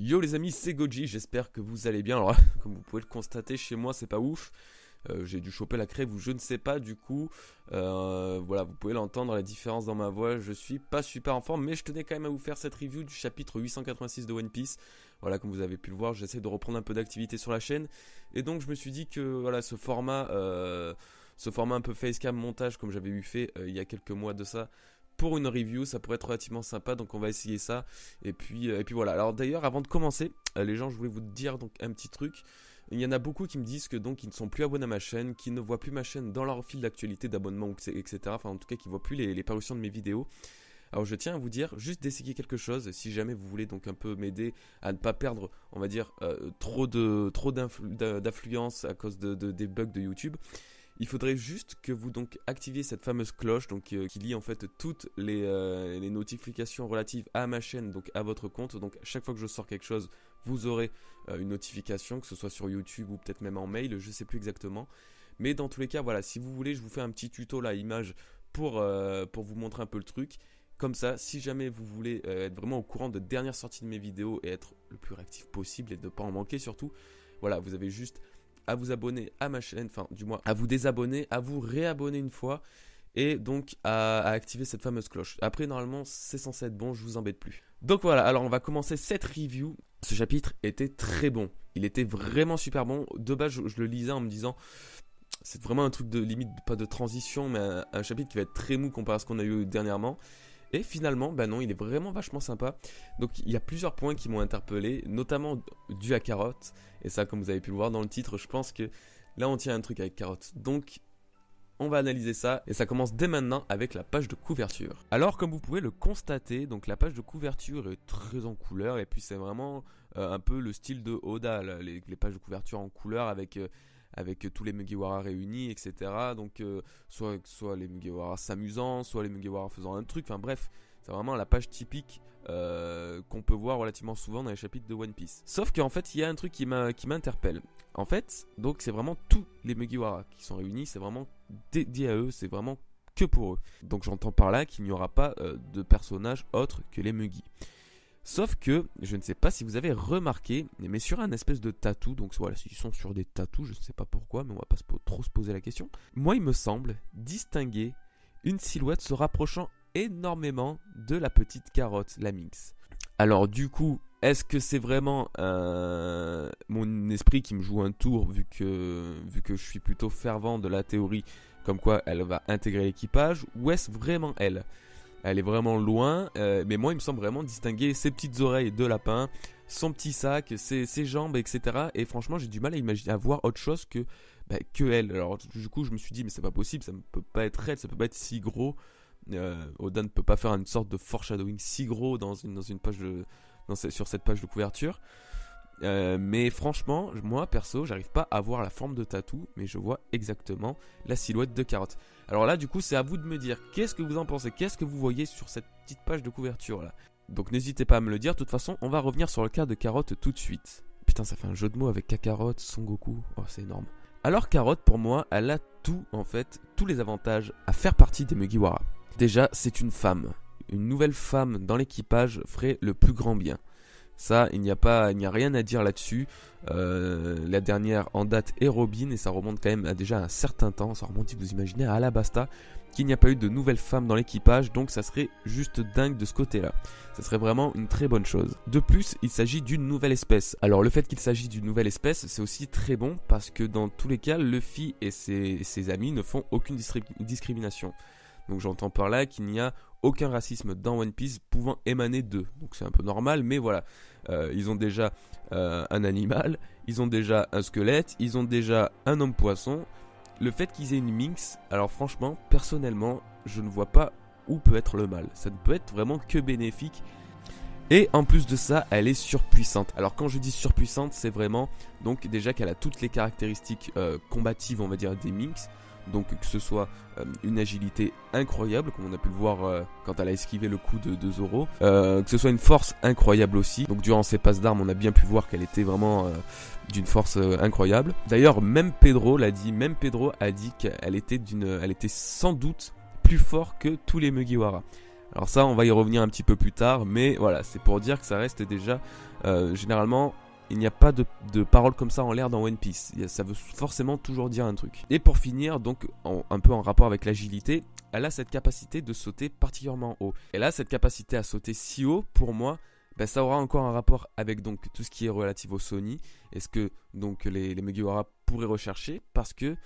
Yo les amis, c'est Goji, j'espère que vous allez bien. Alors comme vous pouvez le constater, chez moi c'est pas ouf. J'ai dû choper la crève ou je ne sais pas, du coup voilà, vous pouvez l'entendre, la différence dans ma voix. Je suis pas super en forme, mais je tenais quand même à vous faire cette review du chapitre 886 de One Piece. Voilà, comme vous avez pu le voir, j'essaie de reprendre un peu d'activité sur la chaîne. Et donc je me suis dit que voilà, ce format un peu facecam montage comme j'avais eu fait il y a quelques mois de ça, pour une review, ça pourrait être relativement sympa, donc on va essayer ça. Et puis voilà. Alors d'ailleurs, avant de commencer, les gens, je voulais vous dire donc un petit truc. Il y en a beaucoup qui me disent que donc ils ne sont plus abonnés à ma chaîne, qui ne voient plus ma chaîne dans leur fil d'actualité d'abonnement, etc. Enfin, en tout cas, qui ne voient plus les parutions de mes vidéos. Alors je tiens à vous dire juste d'essayer quelque chose, si jamais vous voulez donc un peu m'aider à ne pas perdre, on va dire, trop d'affluence à cause des bugs de YouTube. Il faudrait juste que vous donc activiez cette fameuse cloche donc, qui lie en fait toutes les notifications relatives à ma chaîne, donc à votre compte. Donc chaque fois que je sors quelque chose, vous aurez une notification, que ce soit sur YouTube ou peut-être même en mail, je ne sais plus exactement. Mais dans tous les cas, voilà, si vous voulez, je vous fais un petit tuto là, image, pour vous montrer un peu le truc. Comme ça, si jamais vous voulez être vraiment au courant de dernières sorties de mes vidéos et être le plus réactif possible et de ne pas en manquer surtout, voilà, vous avez juste à vous abonner à ma chaîne, enfin du moins à vous désabonner, à vous réabonner une fois et donc à activer cette fameuse cloche. Après normalement c'est censé être bon, je vous embête plus. Donc voilà, alors on va commencer cette review. Ce chapitre était très bon, il était vraiment super bon. De base je le lisais en me disant c'est vraiment un truc de limite, pas de transition, mais un chapitre qui va être très mou comparé à ce qu'on a eu dernièrement. Et finalement, bah non, il est vraiment vachement sympa. Donc il y a plusieurs points qui m'ont interpellé, notamment dû à Carotte. Et ça, comme vous avez pu le voir dans le titre, je pense que là on tient un truc avec Carotte. Donc on va analyser ça et ça commence dès maintenant avec la page de couverture. Alors comme vous pouvez le constater, donc la page de couverture est très en couleur et puis c'est vraiment un peu le style de Oda, là, les pages de couverture en couleur avec tous les Mugiwara réunis, etc. Donc soit les Mugiwara s'amusant, soit les Mugiwara faisant un truc, enfin bref, c'est vraiment la page typique qu'on peut voir relativement souvent dans les chapitres de One Piece. Sauf qu'en fait, il y a un truc qui m'interpelle. En fait, donc c'est vraiment tous les Mugiwara qui sont réunis, c'est vraiment dédié à eux, c'est vraiment que pour eux. Donc j'entends par là qu'il n'y aura pas de personnages autres que les Mugi. Sauf que, je ne sais pas si vous avez remarqué, mais sur un espèce de tatou, donc voilà, ils sont sur des tatous, je ne sais pas pourquoi, mais on va pas trop se poser la question. Moi, il me semble distinguer une silhouette se rapprochant énormément de la petite Carotte, la Minx. Alors du coup, est-ce que c'est vraiment mon esprit qui me joue un tour, vu que je suis plutôt fervent de la théorie, comme quoi elle va intégrer l'équipage, ou est-ce vraiment elle ? Elle est vraiment loin, mais moi il me semble vraiment distinguer ses petites oreilles de lapin, son petit sac, ses jambes, etc. Et franchement j'ai du mal à imaginer, à voir autre chose que elle. Alors du coup je me suis dit mais c'est pas possible, ça ne peut pas être elle, ça peut pas être si gros. Oda ne peut pas faire une sorte de foreshadowing si gros dans une page sur cette page de couverture. Mais franchement, moi perso, j'arrive pas à voir la forme de tatou, mais je vois exactement la silhouette de Carotte. Alors là, du coup, c'est à vous de me dire qu'est-ce que vous en pensez, qu'est-ce que vous voyez sur cette petite page de couverture là. Donc n'hésitez pas à me le dire. De toute façon, on va revenir sur le cas de Carotte tout de suite. Putain, ça fait un jeu de mots avec Kakarotte, Son Goku. Oh, c'est énorme. Alors Carotte, pour moi, elle a tout en fait, tous les avantages à faire partie des Mugiwara. Déjà, c'est une femme. Une nouvelle femme dans l'équipage ferait le plus grand bien. Ça, il n'y a rien à dire là-dessus. La dernière en date est Robin et ça remonte quand même à déjà un certain temps. Ça remonte, si vous imaginez, à Alabasta, qu'il n'y a pas eu de nouvelle femme dans l'équipage. Donc ça serait juste dingue de ce côté-là. Ça serait vraiment une très bonne chose. De plus, il s'agit d'une nouvelle espèce. Alors le fait qu'il s'agisse d'une nouvelle espèce, c'est aussi très bon parce que dans tous les cas, Luffy et ses amis ne font aucune discrimination. Donc j'entends par là qu'il n'y a aucun racisme dans One Piece pouvant émaner d'eux. Donc c'est un peu normal, mais voilà. Ils ont déjà un animal, ils ont déjà un squelette, ils ont déjà un homme poisson. Le fait qu'ils aient une Minx, alors franchement, personnellement, je ne vois pas où peut être le mal. Ça ne peut être vraiment que bénéfique. Et en plus de ça, elle est surpuissante. Alors quand je dis surpuissante, c'est vraiment donc déjà qu'elle a toutes les caractéristiques combatives, on va dire, des Minx. Donc que ce soit une agilité incroyable, comme on a pu le voir quand elle a esquivé le coup de Zoro, que ce soit une force incroyable aussi. Donc durant ses passes d'armes, on a bien pu voir qu'elle était vraiment d'une force incroyable. D'ailleurs, même Pedro a dit qu'elle était sans doute plus forte que tous les Mugiwara. Alors ça, on va y revenir un petit peu plus tard, mais voilà, c'est pour dire que ça reste déjà, généralement, il n'y a pas de paroles comme ça en l'air dans One Piece. Ça veut forcément toujours dire un truc. Et pour finir, donc un peu en rapport avec l'agilité, elle a cette capacité de sauter particulièrement haut. Et là, cette capacité à sauter si haut, pour moi, ben, ça aura encore un rapport avec donc tout ce qui est relatif au Sony. Et ce que donc les Mugiwara pourraient rechercher, parce que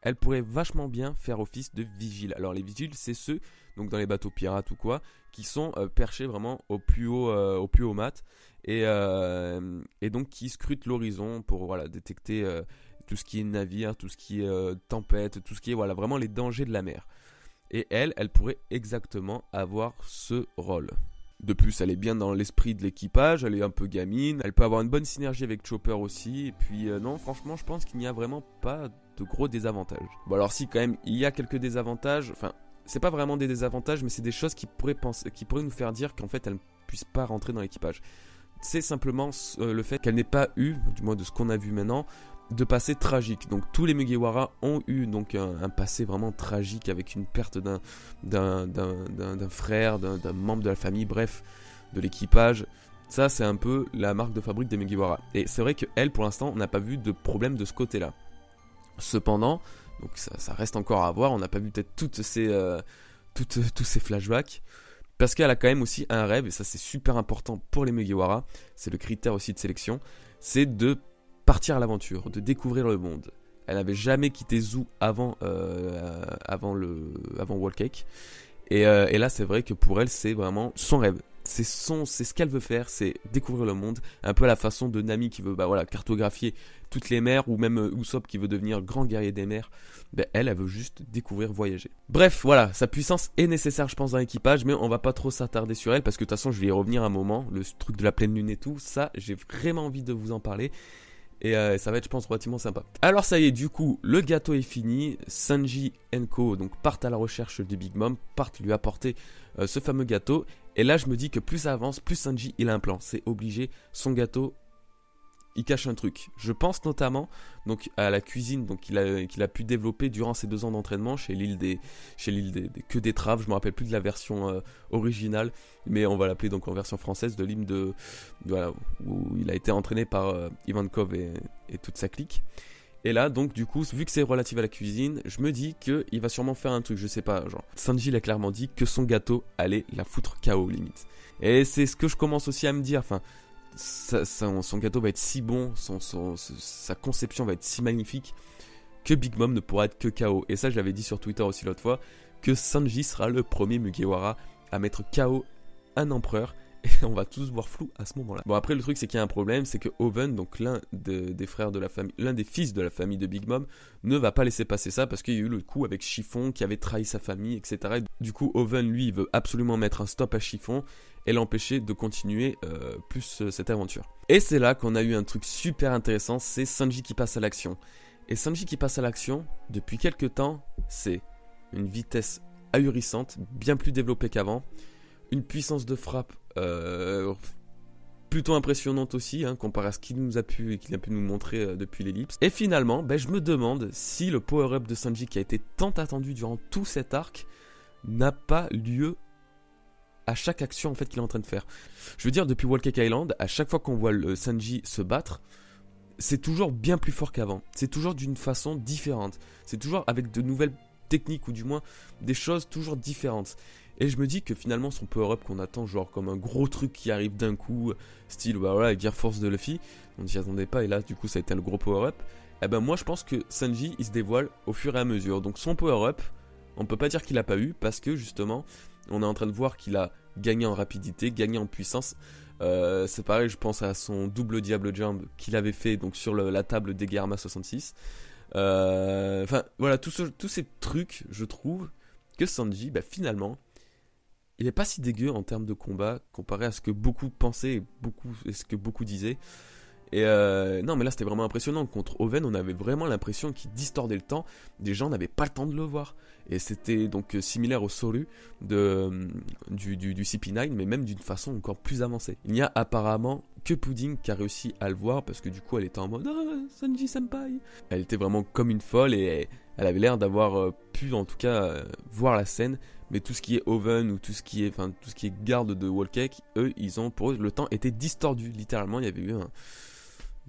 elle pourrait vachement bien faire office de vigile. Alors les vigiles, c'est ceux, donc dans les bateaux pirates ou quoi, qui sont perchés vraiment au plus haut mat, et donc qui scrutent l'horizon pour voilà, détecter tout ce qui est navire, tout ce qui est tempête, tout ce qui est voilà, vraiment les dangers de la mer. Et elle pourrait exactement avoir ce rôle. De plus, elle est bien dans l'esprit de l'équipage, elle est un peu gamine, elle peut avoir une bonne synergie avec Chopper aussi, et puis non, franchement, je pense qu'il n'y a vraiment pas de gros désavantages. Bon alors si, quand même, il y a quelques désavantages, enfin, c'est pas vraiment des désavantages, mais c'est des choses qui pourraient nous faire dire qu'en fait, elle ne puisse pas rentrer dans l'équipage. C'est simplement le fait qu'elle n'ait pas eu, du moins de ce qu'on a vu maintenant, de passé tragique. Donc tous les Mugiwara ont eu donc un passé vraiment tragique avec une perte d'un frère, d'un membre de la famille, bref, de l'équipage. Ça, c'est un peu la marque de fabrique des Mugiwara. Et c'est vrai qu'elle, pour l'instant, on n'a pas vu de problème de ce côté-là. Cependant, donc ça reste encore à voir, on n'a pas vu peut-être tous ces flashbacks, parce qu'elle a quand même aussi un rêve, et ça c'est super important pour les Mugiwara, c'est le critère aussi de sélection, c'est de partir à l'aventure, de découvrir le monde. Elle n'avait jamais quitté Zou avant Whole Cake. Et là, c'est vrai que pour elle, c'est vraiment son rêve. C'est ce qu'elle veut faire, c'est découvrir le monde. Un peu à la façon de Nami qui veut cartographier toutes les mers, ou même Usopp qui veut devenir grand guerrier des mers. Elle veut juste découvrir, voyager. Bref, voilà, sa puissance est nécessaire, je pense, dans l'équipage, mais on va pas trop s'attarder sur elle, parce que de toute façon, je vais y revenir un moment. Le truc de la pleine lune et tout, ça, j'ai vraiment envie de vous en parler. Et ça va être, je pense, relativement sympa. Alors ça y est, du coup, le gâteau est fini. Sanji et Ko donc partent à la recherche du Big Mom, partent lui apporter ce fameux gâteau. Et là, je me dis que plus ça avance, plus Sanji, il a un plan. C'est obligé, son gâteau, il cache un truc. Je pense notamment donc à la cuisine donc qu'il a pu développer durant ses 2 ans d'entraînement chez l'île des que d'étraves. Je me rappelle plus de la version originale, mais on va l'appeler donc en version française de l'île voilà, où il a été entraîné par Ivankov et toute sa clique. Et là, donc, du coup, vu que c'est relatif à la cuisine, je me dis qu'il va sûrement faire un truc, je sais pas, genre, Sanji l'a clairement dit que son gâteau allait la foutre KO, limite. Et c'est ce que je commence aussi à me dire, enfin, son gâteau va être si bon, sa conception va être si magnifique, que Big Mom ne pourra être que KO. Et ça, je l'avais dit sur Twitter aussi l'autre fois, que Sanji sera le premier Mugiwara à mettre KO un empereur. Et on va tous voir flou à ce moment-là. Bon, après, le truc, c'est qu'il y a un problème, c'est que Oven, donc l'un des frères de la famille, l'un des fils de la famille de Big Mom, ne va pas laisser passer ça parce qu'il y a eu le coup avec Chiffon qui avait trahi sa famille, etc. Et du coup, Oven, lui, il veut absolument mettre un stop à Chiffon et l'empêcher de continuer cette aventure. Et c'est là qu'on a eu un truc super intéressant, c'est Sanji qui passe à l'action. Et Sanji qui passe à l'action, depuis quelques temps, c'est une vitesse ahurissante, bien plus développée qu'avant, une puissance de frappe plutôt impressionnante aussi, comparé à ce qu'il a pu nous montrer depuis l'ellipse. Et finalement, je me demande si le power-up de Sanji qui a été tant attendu durant tout cet arc n'a pas lieu à chaque action en fait qu'il est en train de faire. Je veux dire, depuis Whole Cake Island, à chaque fois qu'on voit le Sanji se battre, c'est toujours bien plus fort qu'avant. C'est toujours d'une façon différente. C'est toujours avec de nouvelles techniques, ou du moins des choses toujours différentes. Et je me dis que finalement son power-up qu'on attend genre comme un gros truc qui arrive d'un coup, style Gear Force de Luffy, on s'y attendait pas et là du coup ça a été le gros power-up. Et moi je pense que Sanji il se dévoile au fur et à mesure. Donc son power-up, on peut pas dire qu'il a pas eu, parce que justement on est en train de voir qu'il a gagné en rapidité, gagné en puissance. C'est pareil, je pense à son double Diable Jump qu'il avait fait donc sur la table des Germa 66. Enfin voilà, tous ces trucs, je trouve que Sanji finalement il est pas si dégueu en termes de combat comparé à ce que beaucoup pensaient et ce que beaucoup disaient. Et non mais là c'était vraiment impressionnant. Contre Oven on avait vraiment l'impression qu'il distordait le temps. Des gens n'avaient pas le temps de le voir. Et c'était donc similaire au Soru du CP9, mais même d'une façon encore plus avancée. Il n'y a apparemment que Pudding qui a réussi à le voir, parce que du coup elle était en mode Sanji Senpai. Elle était vraiment comme une folle et elle avait l'air d'avoir pu en tout cas voir la scène, Mais tout ce qui est Oven ou tout ce qui est garde de Whole Cake, eux, pour eux, le temps était distordu. Littéralement, il y avait eu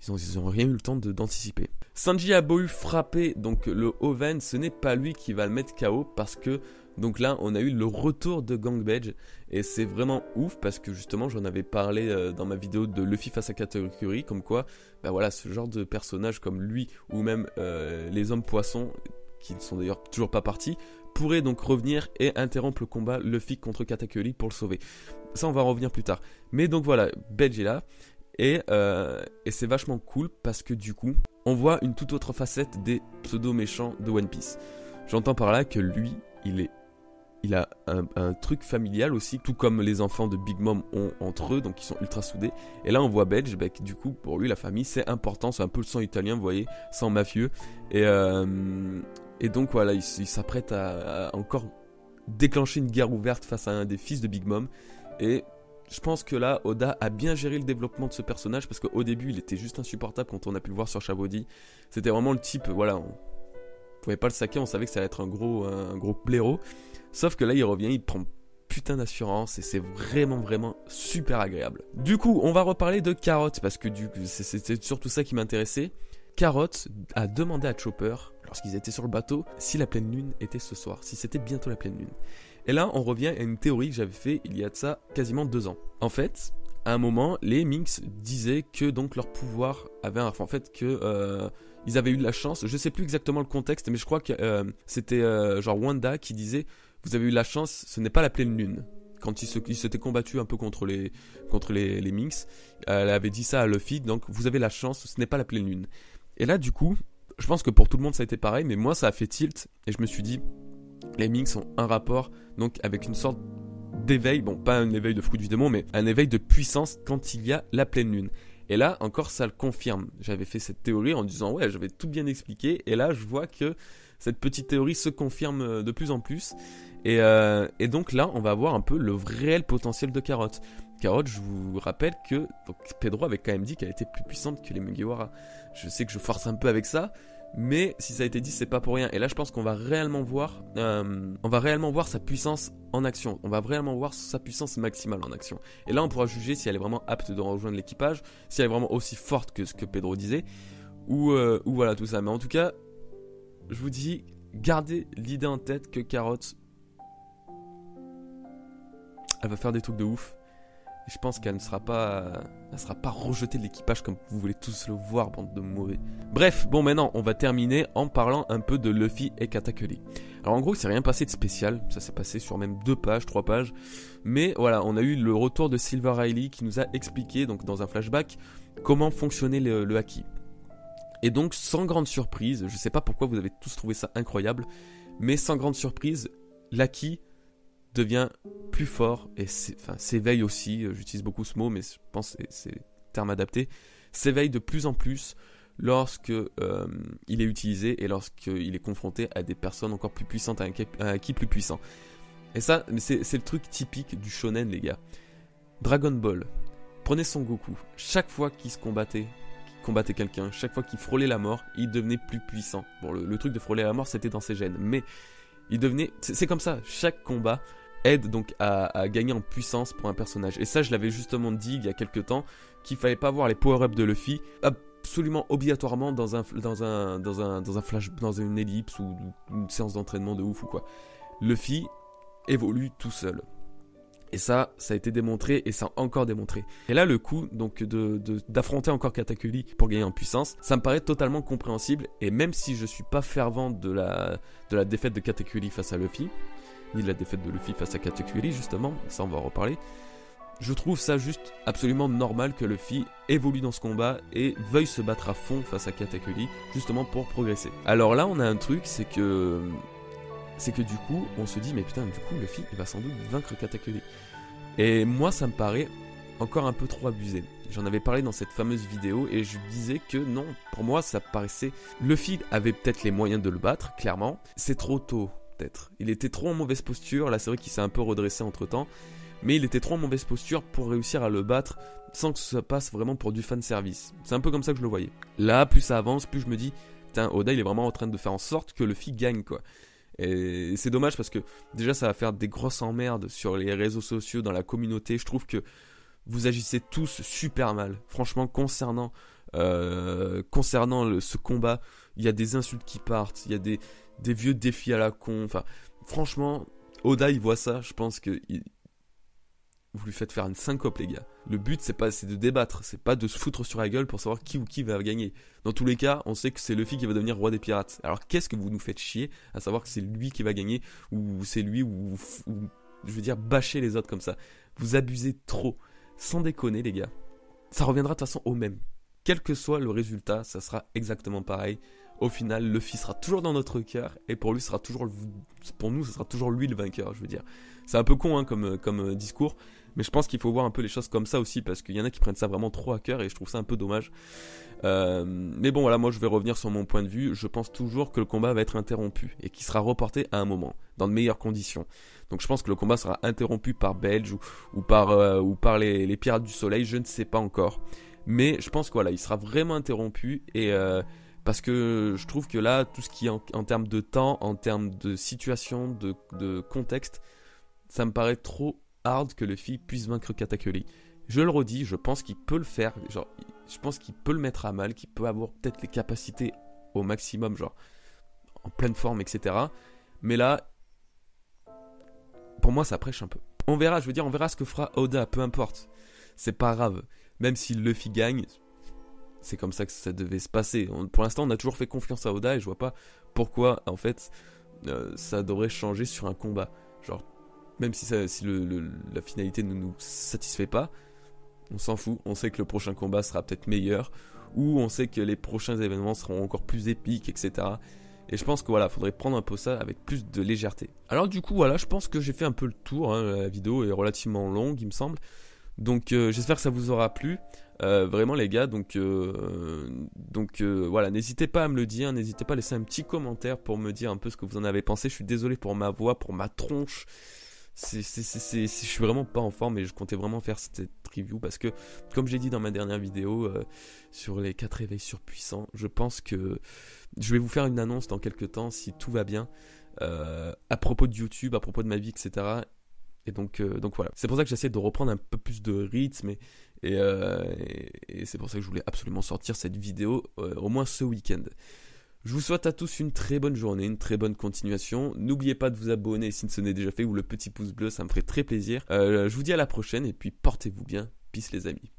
ils ont rien eu le temps d'anticiper. Sanji a beau eu frapper donc le Oven, ce n'est pas lui qui va le mettre KO parce que donc là on a eu le retour de Gangbadge et c'est vraiment ouf parce que justement j'en avais parlé dans ma vidéo de Luffy face à Katakuri, comme quoi bah voilà, ce genre de personnage comme lui ou même les hommes poissons qui ne sont d'ailleurs toujours pas partis pourraient donc revenir et interrompre le combat Luffy contre Katakuri pour le sauver. Ça on va en revenir plus tard. Mais donc voilà, Badge est là. Et c'est vachement cool parce que du coup, on voit une toute autre facette des pseudo-méchants de One Piece. J'entends par là que lui, il a un truc familial aussi, tout comme les enfants de Big Mom ont entre eux, donc ils sont ultra soudés. Et là, on voit Badge, bah, du coup, pour lui, la famille, c'est important, c'est un peu le sang italien, vous voyez, sang mafieux. Et donc voilà, il s'apprête à encore déclencher une guerre ouverte face à un des fils de Big Mom. Et je pense que là, Oda a bien géré le développement de ce personnage parce qu'au début, il était juste insupportable quand on a pu le voir sur Chabody. C'était vraiment le type, voilà, on pouvait pas le saquer, on savait que ça allait être un gros blaireau. Sauf que là, il revient, il prend putain d'assurance et c'est vraiment super agréable. Du coup, on va reparler de Carrot parce que c'est surtout ça qui m'intéressait. Carrot a demandé à Chopper, lorsqu'ils étaient sur le bateau, si la pleine lune était ce soir, si c'était bientôt la pleine lune. Et là, on revient à une théorie que j'avais fait il y a de ça quasiment 2 ans. En fait, à un moment, les Minks disaient que donc leur pouvoir avait ils avaient eu de la chance. Je sais plus exactement le contexte, mais je crois que c'était genre Wanda qui disait vous avez eu de la chance, ce n'est pas la pleine lune. Quand ils s'étaient combattus un peu contre les Minks, elle avait dit ça à Luffy, donc vous avez la chance, ce n'est pas la pleine lune. Et là, du coup, je pense que pour tout le monde ça a été pareil, mais moi ça a fait tilt et je me suis dit les Minks ont un rapport donc avec une sorte d'éveil, bon pas un éveil de fruit du démon, mais un éveil de puissance quand il y a la pleine lune. Et là encore ça le confirme. J'avais fait cette théorie en disant ouais j'avais tout bien expliqué et là je vois que cette petite théorie se confirme de plus en plus. Et donc là on va voir un peu le réel potentiel de Carrot. Carrot, je vous rappelle que donc, Pedro avait quand même dit qu'elle était plus puissante que les Mugiwara. Je sais que je force un peu avec ça, mais si ça a été dit, c'est pas pour rien. Et là, je pense qu'on va réellement voir, sa puissance en action. On va vraiment voir sa puissance maximale en action. Et là, on pourra juger si elle est vraiment apte de rejoindre l'équipage, si elle est vraiment aussi forte que ce que Pedro disait, ou voilà tout ça. Mais en tout cas, je vous dis, gardez l'idée en tête que Carrot, elle va faire des trucs de ouf. Et je pense qu'elle ne sera pas rejetée de l'équipage comme vous voulez tous le voir, bande de mauvais. Bref, bon maintenant on va terminer en parlant un peu de Luffy et Katakuri. Alors en gros il s'est rien passé de spécial, ça s'est passé sur même 2 pages, 3 pages. Mais voilà, on a eu le retour de Silver Riley qui nous a expliqué, donc dans un flashback, comment fonctionnait le haki. Et donc sans grande surprise, je sais pas pourquoi vous avez tous trouvé ça incroyable, mais sans grande surprise, l'haki devient plus fort et s'éveille aussi, j'utilise beaucoup ce mot mais je pense que c'est le terme adapté, s'éveille de plus en plus lorsque il est utilisé et lorsqu'il est confronté à des personnes encore plus puissantes, à un haki plus puissant. Et ça, c'est le truc typique du shonen les gars. Dragon Ball, prenez Son Goku, chaque fois qu'il combattait quelqu'un, chaque fois qu'il frôlait la mort, il devenait plus puissant. Bon, le truc de frôler la mort c'était dans ses gènes, mais il devenait, c'est comme ça, chaque combat aide donc à gagner en puissance pour un personnage. Et ça, je l'avais justement dit il y a quelques temps, qu'il fallait pas voir les power-ups de Luffy absolument obligatoirement dans un flash, dans une ellipse ou une séance d'entraînement de ouf ou quoi. Luffy évolue tout seul. Et ça a été démontré et ça a encore démontré. Et là, le coup donc d'affronter encore Katakuri pour gagner en puissance, ça me paraît totalement compréhensible. Et même si je suis pas fervent de la défaite de Katakuri face à Luffy, ni de la défaite de Luffy face à Katakuri justement, ça on va en reparler, je trouve ça juste absolument normal que Luffy évolue dans ce combat et veuille se battre à fond face à Katakuri justement pour progresser. Alors là on a un truc, c'est que du coup on se dit mais putain, du coup Luffy il va sans doute vaincre Katakuri. Et moi ça me paraît encore un peu trop abusé. J'en avais parlé dans cette fameuse vidéo et je disais que non, pour moi ça paraissait, Luffy avait peut-être les moyens de le battre, clairement, c'est trop tôt. Peut-être. Il était trop en mauvaise posture, là c'est vrai qu'il s'est un peu redressé entre temps, mais il était trop en mauvaise posture pour réussir à le battre sans que ça passe vraiment pour du fanservice. C'est un peu comme ça que je le voyais. Là, plus ça avance, plus je me dis, putain, Oda il est vraiment en train de faire en sorte que Luffy gagne quoi. Et c'est dommage parce que déjà ça va faire des grosses emmerdes sur les réseaux sociaux, dans la communauté. Je trouve que vous agissez tous super mal. Franchement, concernant ce combat, il y a des insultes qui partent, il y a des vieux défis à la con. Enfin, franchement, Oda il voit ça, je pense que vous lui faites faire une syncope, les gars. Le but, c'est de débattre, c'est pas de se foutre sur la gueule pour savoir qui ou qui va gagner. Dans tous les cas, on sait que c'est Luffy qui va devenir roi des pirates. Alors qu'est-ce que vous nous faites chier à savoir que c'est lui qui va gagner, ou c'est lui, ou je veux dire, bâcher les autres comme ça. Vous abusez trop. Sans déconner, les gars. Ça reviendra de toute façon au même. Quel que soit le résultat, ça sera exactement pareil. Au final, Luffy sera toujours dans notre cœur, et pour nous, ce sera toujours lui le vainqueur, je veux dire. C'est un peu con hein, comme discours, mais je pense qu'il faut voir un peu les choses comme ça aussi, parce qu'il y en a qui prennent ça vraiment trop à cœur, et je trouve ça un peu dommage. Mais bon, voilà, moi je vais revenir sur mon point de vue. Je pense toujours que le combat va être interrompu, et qu'il sera reporté à un moment, dans de meilleures conditions. Donc je pense que le combat sera interrompu par Belge, ou par les Pirates du Soleil, je ne sais pas encore. Mais je pense que voilà, il sera vraiment interrompu, et... parce que je trouve que là, tout ce qui est en termes de temps, en termes de situation, de contexte, ça me paraît trop hard que Luffy puisse vaincre Katakuri. Je le redis, je pense qu'il peut le faire, genre, je pense qu'il peut le mettre à mal, qu'il peut avoir peut-être les capacités au maximum, genre, en pleine forme, etc. Mais là, pour moi, ça prêche un peu. On verra, je veux dire, on verra ce que fera Oda, peu importe. C'est pas grave. Même si Luffy gagne... c'est comme ça que ça devait se passer. Pour l'instant, on a toujours fait confiance à Oda et je vois pas pourquoi, en fait, ça devrait changer sur un combat. Genre, même si la finalité ne nous satisfait pas, on s'en fout. On sait que le prochain combat sera peut-être meilleur, ou on sait que les prochains événements seront encore plus épiques, etc. Et je pense que voilà, faudrait prendre un peu ça avec plus de légèreté. Alors du coup, voilà, je pense que j'ai fait un peu le tour. Hein, la vidéo est relativement longue, il me semble. Donc j'espère que ça vous aura plu. Vraiment les gars, donc voilà, n'hésitez pas à me le dire, n'hésitez pas à laisser un petit commentaire pour me dire un peu ce que vous en avez pensé. Je suis désolé pour ma voix, pour ma tronche, je suis vraiment pas en forme et je comptais vraiment faire cette review parce que, comme j'ai dit dans ma dernière vidéo sur les 4 réveils surpuissants, je pense que je vais vous faire une annonce dans quelques temps si tout va bien, à propos de YouTube, à propos de ma vie, etc. Et donc voilà, c'est pour ça que j'essaie de reprendre un peu plus de rythme et c'est pour ça que je voulais absolument sortir cette vidéo au moins ce week-end. Je vous souhaite à tous une très bonne journée, une très bonne continuation. N'oubliez pas de vous abonner si ce n'est déjà fait, ou le petit pouce bleu, ça me ferait très plaisir. Je vous dis à la prochaine et puis portez-vous bien. Peace les amis.